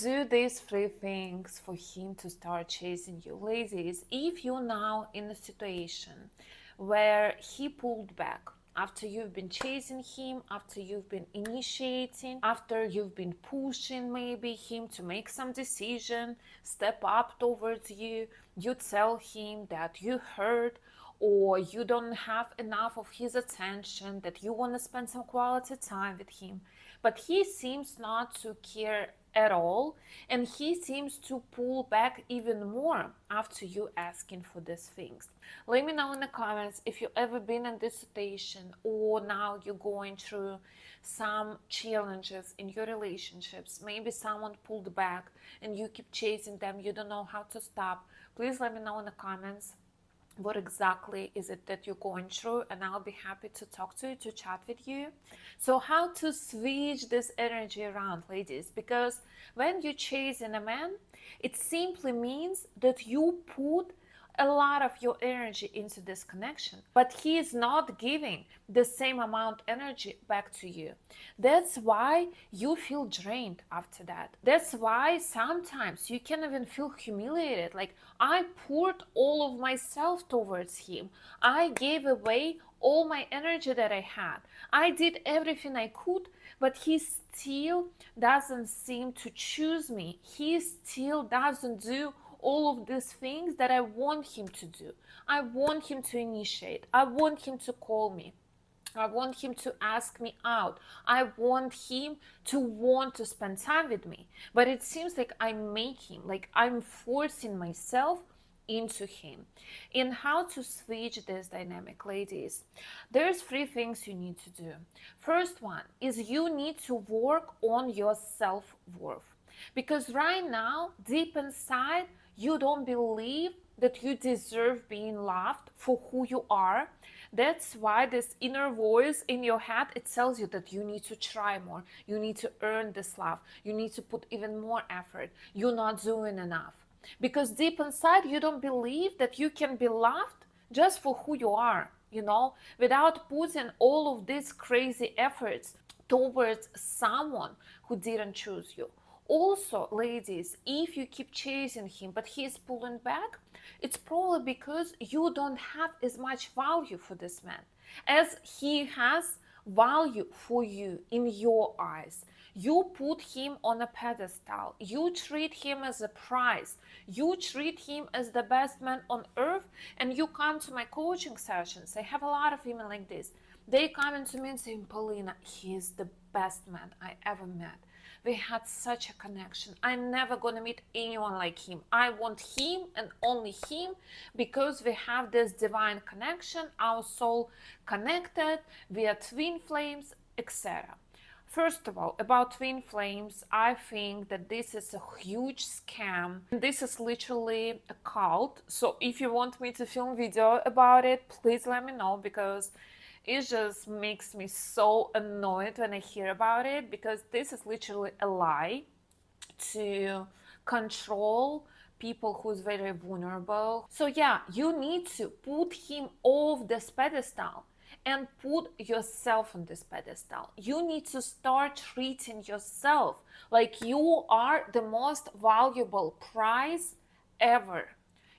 Do these three things for him to start chasing you. Ladies, if you're now in a situation where he pulled back after you've been chasing him, after you've been initiating, after you've been pushing maybe him to make some decision, step up towards you, you tell him that you hurt or you don't have enough of his attention, that you want to spend some quality time with him, but he seems not to care at all, and he seems to pull back even more after you asking for these things. Let me know in the comments if you've ever been in this situation, or now you're going through some challenges in your relationships. Maybe someone pulled back and you keep chasing them, you don't know how to stop. Please let me know in the comments what exactly is it that you're going through, and I'll be happy to talk to you, to chat with you. So how to switch this energy around, ladies? Because when you're chasing a man, it simply means that you put a lot of your energy into this connection, but he is not giving the same amount energy back to you. That's why you feel drained after that. That's why sometimes you can even feel humiliated, like, I poured all of myself towards him, I gave away all my energy that I had, I did everything I could, but he still doesn't seem to choose me. He still doesn't do all of these things that I want him to do. I want him to initiate. I want him to call me. I want him to ask me out. I want him to want to spend time with me. But it seems like I'm making, like I'm forcing myself into him. And how to switch this dynamic, ladies? There's three things you need to do. First one is you need to work on your self-worth. Because right now, deep inside, you don't believe that you deserve being loved for who you are. That's why this inner voice in your head, it tells you that you need to try more, you need to earn this love, you need to put even more effort, you're not doing enough. Because deep inside, you don't believe that you can be loved just for who you are, without putting all of these crazy efforts towards someone who didn't choose you. Also, ladies, if you keep chasing him but he's pulling back, it's probably because you don't have as much value for this man as he has value for you in your eyes. You put him on a pedestal, you treat him as a prize, you treat him as the best man on earth, and you come to my coaching sessions. I have a lot of women like this. They come into me and say, Paulina, he is the best man I ever met. We had such a connection. I'm never gonna meet anyone like him. I want him and only him, because we have this divine connection, our soul connected, we are twin flames, etc. First of all, about twin flames, I think that this is a huge scam. This is literally a cult. So if you want me to film video about it, please let me know, because it just makes me so annoyed when I hear about it, because this is literally a lie to control people who's very vulnerable. So yeah, you need to put him off this pedestal and put yourself on this pedestal. You need to start treating yourself like you are the most valuable prize ever.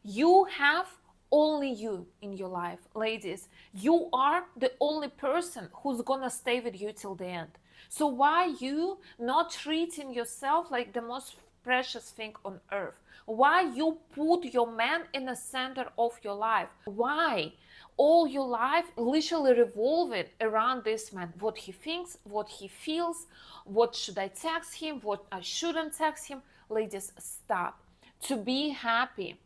You have only you in your life, ladies. You are the only person who's gonna stay with you till the end. So why you not treating yourself like the most precious thing on earth? Why you put your man in the center of your life? Why all your life literally revolving around this man? What he thinks, what he feels, what should I text him, what I shouldn't text him? Ladies, stop. To be happy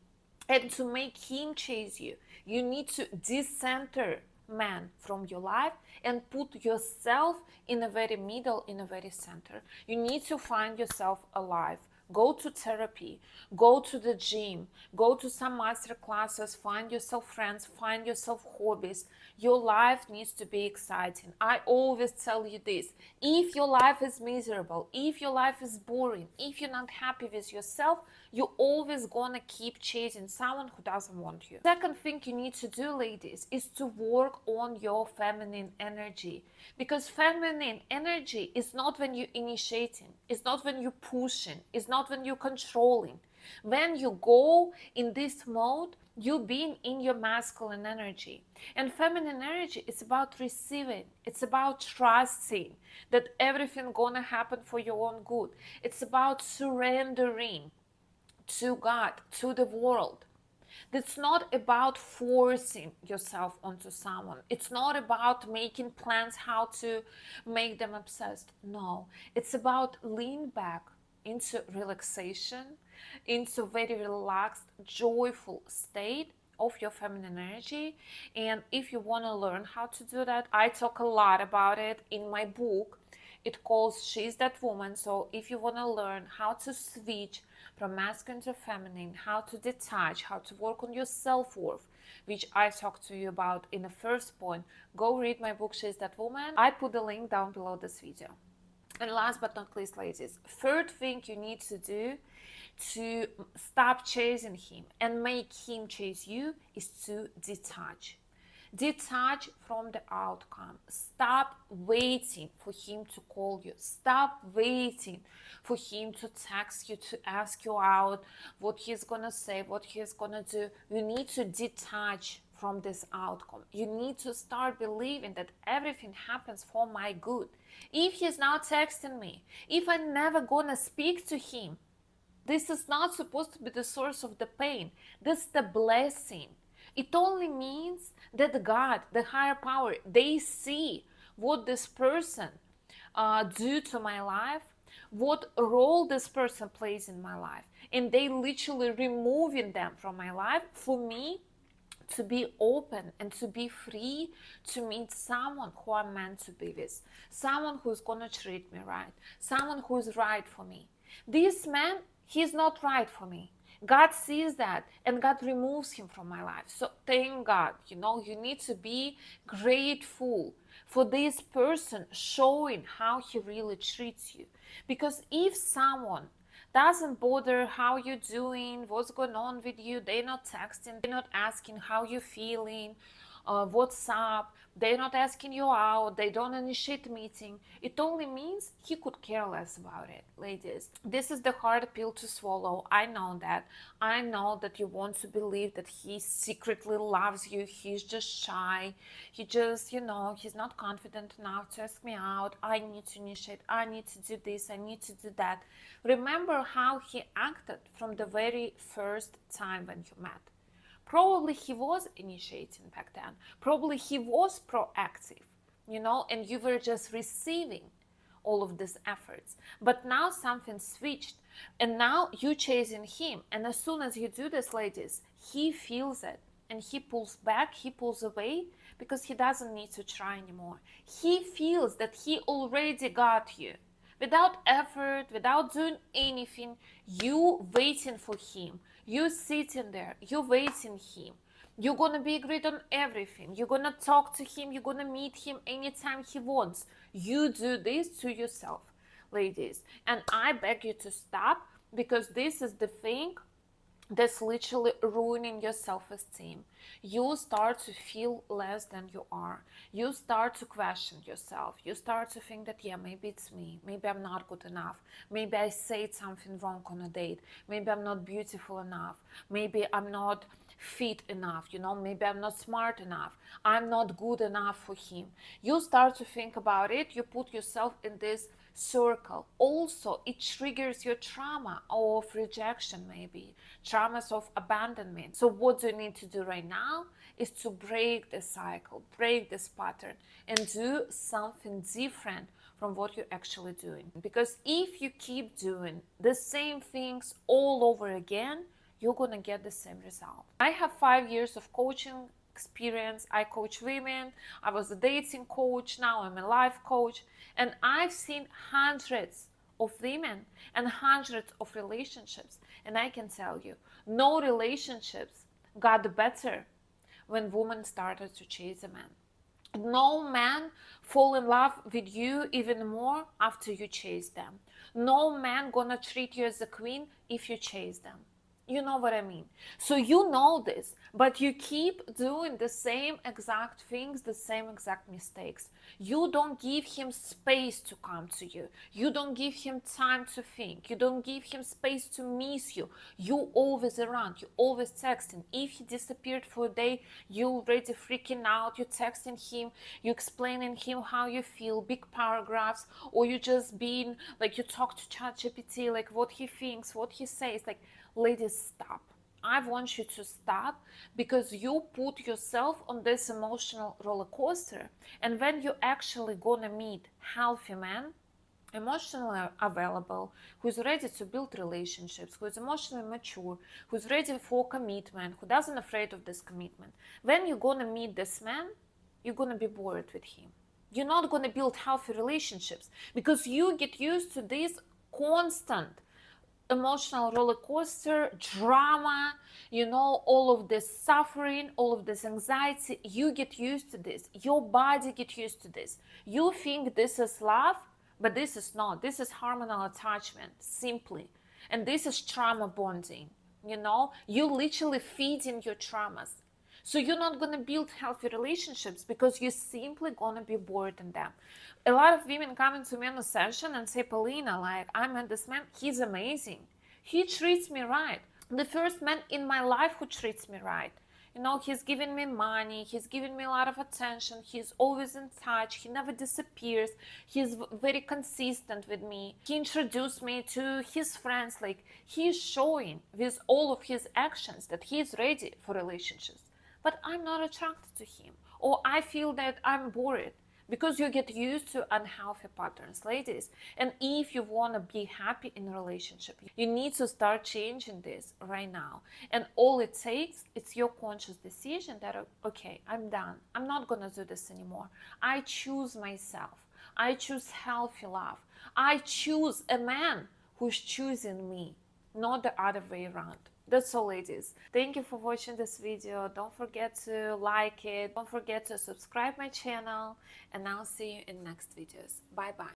and to make him chase you, you need to decenter man from your life and put yourself in the very middle, in the very center. You need to find yourself alive. Go to therapy, go to the gym, go to some master classes, find yourself friends, find yourself hobbies. Your life needs to be exciting. I always tell you this. If your life is miserable, if your life is boring, if you're not happy with yourself, you're always gonna keep chasing someone who doesn't want you. Second thing you need to do, ladies, is to work on your feminine energy. Because feminine energy is not when you're initiating, it's not when you're pushing, it's not not when you're controlling. When you go in this mode, you being in your masculine energy. And feminine energy is about receiving. It's about trusting that everything gonna happen for your own good. It's about surrendering to God, to the world. It's not about forcing yourself onto someone. It's not about making plans how to make them obsessed. No, it's about lean back into relaxation, into very relaxed, joyful state of your feminine energy. And if you want to learn how to do that, I talk a lot about it in my book. It calls She's That Woman. So if you want to learn how to switch from masculine to feminine, how to detach, how to work on your self-worth, which I talked to you about in the first point, go read my book, She's That Woman. I put the link down below this video. And last but not least, ladies, third thing you need to do to stop chasing him and make him chase you is to detach. Detach from the outcome. Stop waiting for him to call you. Stop waiting for him to text you, to ask you out, what he's gonna say, what he's gonna do. You need to detach from this outcome. You need to start believing that everything happens for my good. If he's not texting me, if I'm never gonna speak to him, this is not supposed to be the source of the pain. This is the blessing. It only means that God, the higher power, they see what this person do to my life, what role this person plays in my life, and they literally removing them from my life for me to be open and to be free to meet someone who I'm meant to be with, someone who's gonna treat me right, someone who's right for me. This man, he's not right for me. God sees that and God removes him from my life. So thank God, you need to be grateful for this person showing how he really treats you. Because if someone doesn't bother how you're doing, what's going on with you, they're not texting, they're not asking how you're feeling, what's up, they're not asking you out, they don't initiate meeting, it only means he could care less about it. Ladies, this is the hard pill to swallow. I know that. I know that you want to believe that he secretly loves you. He's just shy. He just, he's not confident enough to ask me out. I need to initiate. I need to do this. I need to do that. Remember how he acted from the very first time when you met. Probably he was initiating back then. Probably he was proactive, and you were just receiving all of these efforts. But now something switched, and now you chasing him. And as soon as you do this, ladies, he feels it, and he pulls back, he pulls away, because he doesn't need to try anymore. He feels that he already got you. Without effort, without doing anything, you waiting for him. You sitting there, you waiting him. You're gonna be agreed on everything. You're gonna talk to him. You're gonna meet him anytime he wants. You do this to yourself, ladies. And I beg you to stop, because this is the thing that's literally ruining your self-esteem. You start to feel less than you are. You start to question yourself. You start to think that, yeah, maybe it's me. Maybe I'm not good enough. Maybe I said something wrong on a date. Maybe I'm not beautiful enough. Maybe I'm not fit enough, maybe I'm not smart enough. I'm not good enough for him. You start to think about it. You put yourself in this circle. Also, it triggers your trauma of rejection, maybe traumas of abandonment. So what do you need to do right now is to break the cycle, break this pattern, and do something different from what you're actually doing. Because if you keep doing the same things all over again, you're gonna get the same result. I have 5 years of coaching experience. I coach women. I was a dating coach. Now I'm a life coach. And I've seen hundreds of women and hundreds of relationships. And I can tell you, no relationships got better when women started to chase a man. No man fall in love with you even more after you chase them. No man gonna treat you as a queen if you chase them. You know what I mean? So you know this, but you keep doing the same exact things, the same exact mistakes. You don't give him space to come to you. You don't give him time to think. You don't give him space to miss you. You always around. You always texting. If he disappeared for a day, you already freaking out. You texting him. You explaining him how you feel, big paragraphs, or you just being like you talk to ChatGPT, like what he thinks, what he says, like. Ladies, stop. I want you to stop because you put yourself on this emotional roller coaster. And when you actually gonna meet healthy man, emotionally available, who's ready to build relationships, who's emotionally mature, who's ready for commitment, who doesn't afraid of this commitment. When you're gonna meet this man, you're gonna be bored with him. You're not gonna build healthy relationships because you get used to this constant emotional roller coaster, drama, all of this suffering, all of this anxiety. You get used to this. Your body get used to this. You think this is love, but this is not. This is hormonal attachment, simply. And this is trauma bonding. You literally feeding your traumas. So you're not going to build healthy relationships because you're simply going to be bored in them. A lot of women come into me in a session and say, Paulina, like, I met this man, he's amazing. He treats me right. The first man in my life who treats me right. He's giving me money, he's giving me a lot of attention, he's always in touch, he never disappears, he's very consistent with me. He introduced me to his friends, like he's showing with all of his actions that he's ready for relationships. But I'm not attracted to him, or I feel that I'm bored, because you get used to unhealthy patterns, ladies. And if you want to be happy in a relationship, you need to start changing this right now. And all it takes is your conscious decision that, okay, I'm done. I'm not going to do this anymore. I choose myself. I choose healthy love. I choose a man who's choosing me, not the other way around. That's all, ladies. Thank you for watching this video. Don't forget to like it. Don't forget to subscribe my channel. And I'll see you in next videos. Bye bye.